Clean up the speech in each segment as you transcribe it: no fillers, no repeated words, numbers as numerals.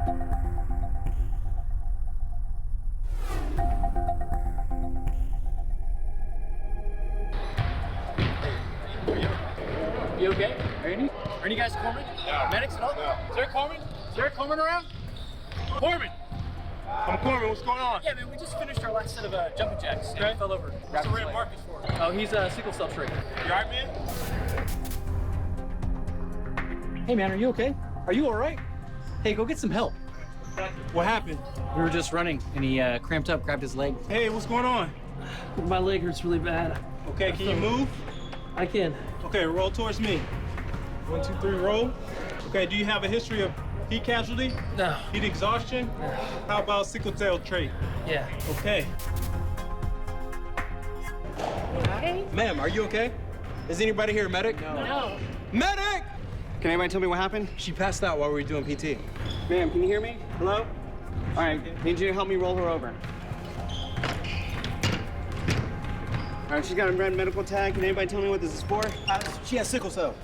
You okay? Are any guys Corman? No. Medics at all? No. Is there a Corman? Is there a Corman around? Corman! I'm Corman, what's going on? Yeah, man, we just finished our last set of jumping jacks. Okay. And fell over. What's the red Marcus for? Oh, he's a sickle cell trait. You alright, man? Hey, man, are you okay? Are you all right? Hey, go get some help. What happened? We were just running, and he cramped up, grabbed his leg. Hey, what's going on? My leg hurts really bad. Okay, can you move? I can. Okay, roll towards me. 1, 2, 3, roll. Okay, do you have a history of heat casualty? No. Heat exhaustion? No. How about sickle cell trait? Yeah. Okay. Hey. Ma'am, are you okay? Is anybody here a medic? No. Medic! Can anybody tell me what happened? She passed out while we were doing PT. Ma'am, can you hear me? Hello? All right, need you to help me roll her over. All right, she's got a red medical tag. Can anybody tell me what this is for? She has sickle cell.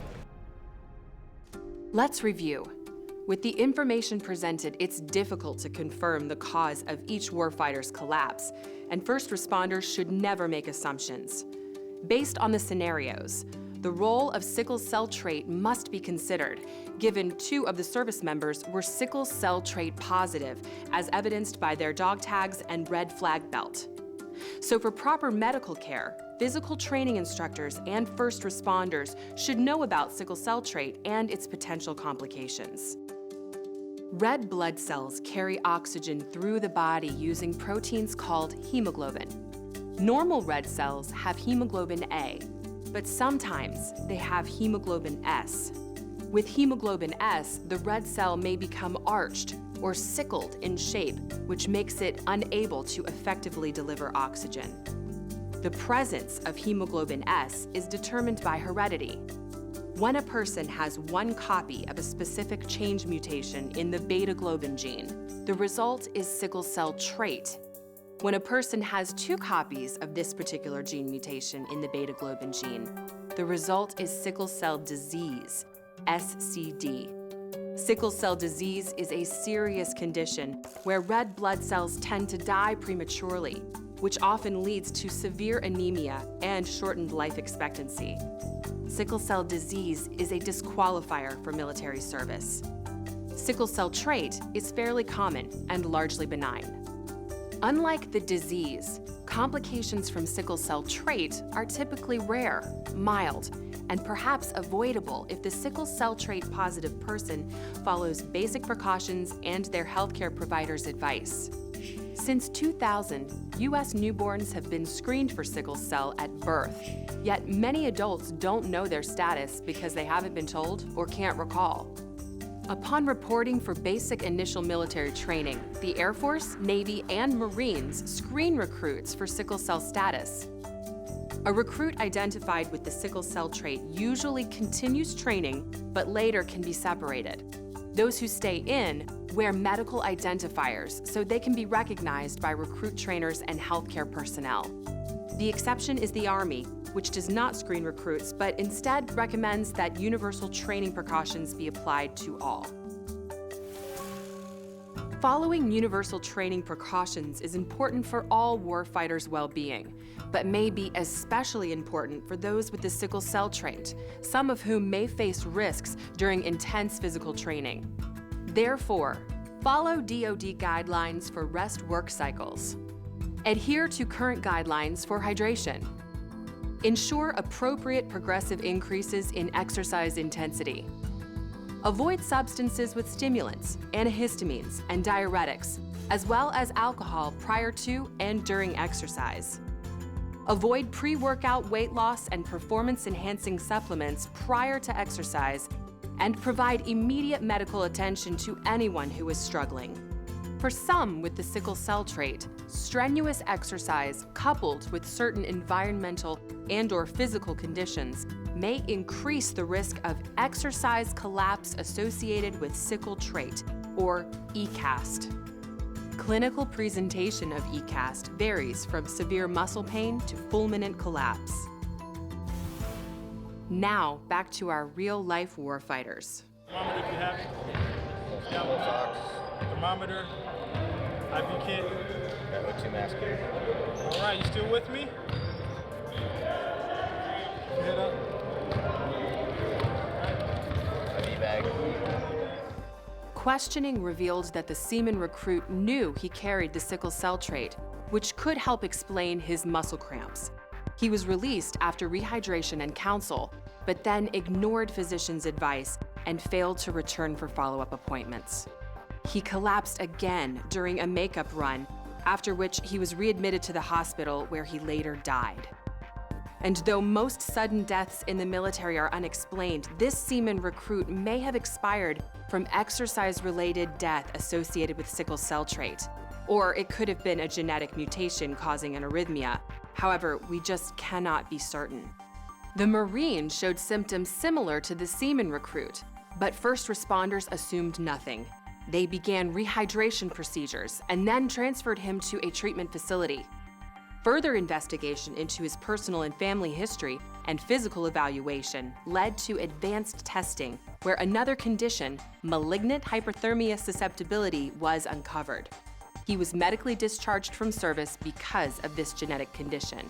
Let's review. With the information presented, it's difficult to confirm the cause of each warfighter's collapse, and first responders should never make assumptions. Based on the scenarios, the role of sickle cell trait must be considered, given 2 of the service members were sickle cell trait positive, as evidenced by their dog tags and red flag belt. So for proper medical care, physical training instructors and first responders should know about sickle cell trait and its potential complications. Red blood cells carry oxygen through the body using proteins called hemoglobin. Normal red cells have hemoglobin A, but sometimes they have hemoglobin S. With hemoglobin S, the red cell may become arched or sickled in shape, which makes it unable to effectively deliver oxygen. The presence of hemoglobin S is determined by heredity. When a person has 1 copy of a specific change mutation in the beta-globin gene, the result is sickle cell trait. When a person has 2 copies of this particular gene mutation in the beta-globin gene, the result is sickle cell disease, SCD. Sickle cell disease is a serious condition where red blood cells tend to die prematurely, which often leads to severe anemia and shortened life expectancy. Sickle cell disease is a disqualifier for military service. Sickle cell trait is fairly common and largely benign. Unlike the disease, complications from sickle cell trait are typically rare, mild, and perhaps avoidable if the sickle cell trait positive person follows basic precautions and their healthcare provider's advice. Since 2000, U.S. newborns have been screened for sickle cell at birth, yet many adults don't know their status because they haven't been told or can't recall. Upon reporting for basic initial military training, the Air Force, Navy, and Marines screen recruits for sickle cell status. A recruit identified with the sickle cell trait usually continues training, but later can be separated. Those who stay in wear medical identifiers so they can be recognized by recruit trainers and healthcare personnel. The exception is the Army, which does not screen recruits, but instead recommends that universal training precautions be applied to all. Following universal training precautions is important for all warfighters' well-being, but may be especially important for those with the sickle cell trait, some of whom may face risks during intense physical training. Therefore, follow DoD guidelines for rest work cycles. Adhere to current guidelines for hydration. Ensure appropriate progressive increases in exercise intensity. Avoid substances with stimulants, antihistamines, and diuretics, as well as alcohol prior to and during exercise. Avoid pre-workout weight loss and performance-enhancing supplements prior to exercise, and provide immediate medical attention to anyone who is struggling. For some with the sickle cell trait, strenuous exercise coupled with certain environmental and/or physical conditions may increase the risk of exercise collapse associated with sickle trait, or ECAST. Clinical presentation of ECAST varies from severe muscle pain to fulminant collapse. Now, back to our real-life warfighters. Thermometer if you have it. Socks, thermometer, IV kit. Got O2 mask here. All right, you still with me? Head up. IV bag. Questioning revealed that the seaman recruit knew he carried the sickle cell trait, which could help explain his muscle cramps. He was released after rehydration and counsel, but then ignored physicians' advice and failed to return for follow-up appointments. He collapsed again during a makeup run, after which he was readmitted to the hospital where he later died. And though most sudden deaths in the military are unexplained, this seaman recruit may have expired from exercise-related death associated with sickle cell trait, or it could have been a genetic mutation causing an arrhythmia. However, we just cannot be certain. The Marine showed symptoms similar to the seaman recruit, but first responders assumed nothing. They began rehydration procedures and then transferred him to a treatment facility. Further investigation into his personal and family history and physical evaluation led to advanced testing where another condition, malignant hyperthermia susceptibility, was uncovered. He was medically discharged from service because of this genetic condition.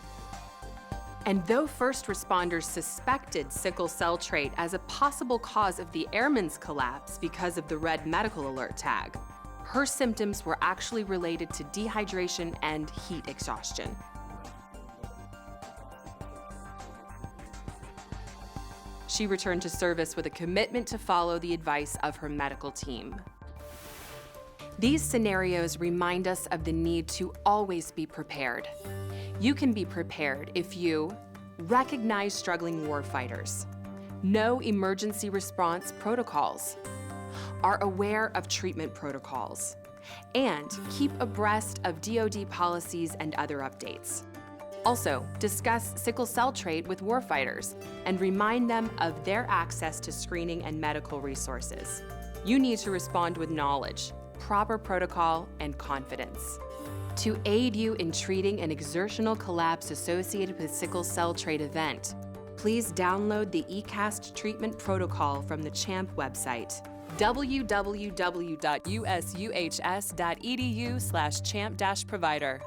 And though first responders suspected sickle cell trait as a possible cause of the airman's collapse because of the red medical alert tag, her symptoms were actually related to dehydration and heat exhaustion. She returned to service with a commitment to follow the advice of her medical team. These scenarios remind us of the need to always be prepared. You can be prepared if you recognize struggling warfighters, know emergency response protocols, are aware of treatment protocols, and keep abreast of DoD policies and other updates. Also, discuss sickle cell trait with warfighters and remind them of their access to screening and medical resources. You need to respond with knowledge, proper protocol, and confidence. To aid you in treating an exertional collapse associated with sickle cell trait event, please download the ECAST treatment protocol from the CHAMP website, www.usuhs.edu/champ-provider.